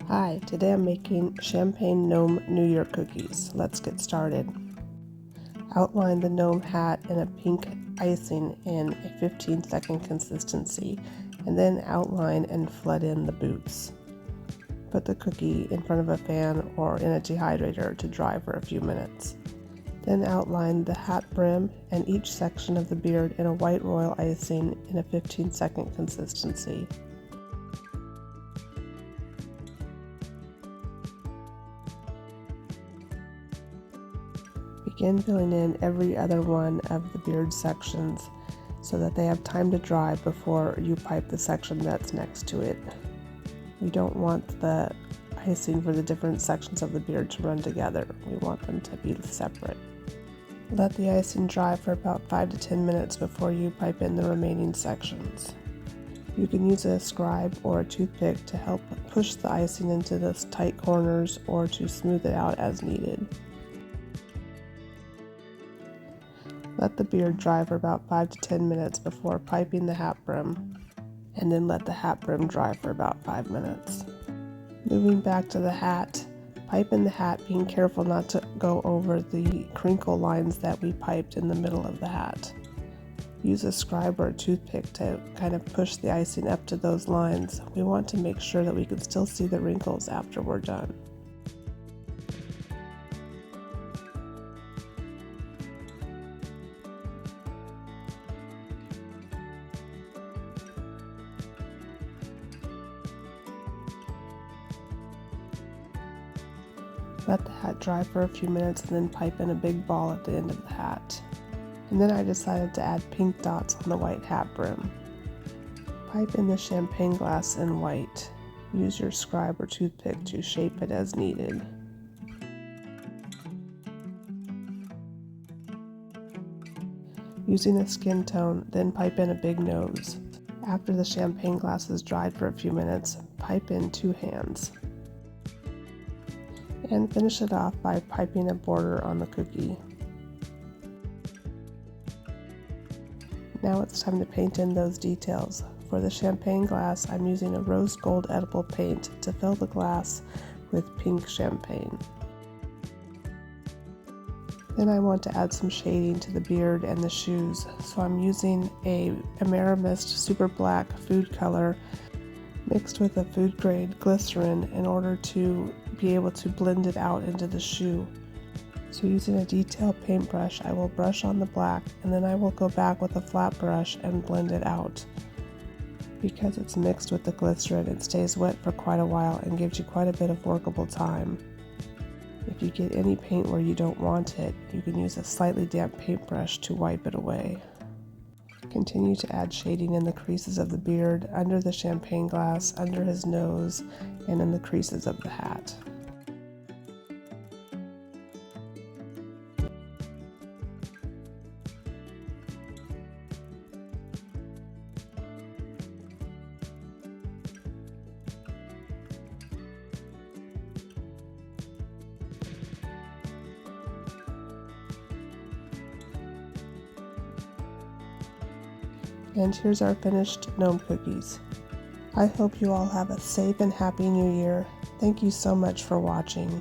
Hi, today I'm making Champagne Gnome New Year cookies. Let's get started. Outline the gnome hat in a pink icing in a 15-second consistency, and then outline and flood in the boots. Put the cookie in front of a fan or in a dehydrator to dry for a few minutes. Then outline the hat brim and each section of the beard in a white royal icing in a 15-second consistency. Begin filling in every other one of the beard sections so that they have time to dry before you pipe the section that's next to it. We don't want the icing for the different sections of the beard to run together. We want them to be separate. Let the icing dry for about 5 to 10 minutes before you pipe in the remaining sections. You can use a scribe or a toothpick to help push the icing into the tight corners or to smooth it out as needed. Let the beard dry for about 5 to 10 minutes before piping the hat brim, and then let the hat brim dry for about 5 minutes. Moving back to the hat, pipe in the hat, being careful not to go over the crinkle lines that we piped in the middle of the hat. Use a scribe or a toothpick to kind of push the icing up to those lines. We want to make sure that we can still see the wrinkles after we're done. Let the hat dry for a few minutes and then pipe in a big ball at the end of the hat. And then I decided to add pink dots on the white hat brim. Pipe in the champagne glass in white. Use your scribe or toothpick to shape it as needed. Using a skin tone, then pipe in a big nose. After the champagne glass is dried for a few minutes, pipe in 2 hands. And finish it off by piping a border on the cookie. Now it's time to paint in those details. For the champagne glass, I'm using a rose gold edible paint to fill the glass with pink champagne. Then I want to add some shading to the beard and the shoes, so I'm using a Ameramist Super Black food color mixed with a food grade glycerin in order to be able to blend it out into the shoe. So using a detail paintbrush, I will brush on the black and then I will go back with a flat brush and blend it out. Because it's mixed with the glycerin, it stays wet for quite a while and gives you quite a bit of workable time. If you get any paint where you don't want it, you can use a slightly damp paintbrush to wipe it away. Continue to add shading in the creases of the beard, under the champagne glass, under his nose, and in the creases of the hat. And here's our finished gnome cookies. I hope you all have a safe and happy new year. Thank you so much for watching.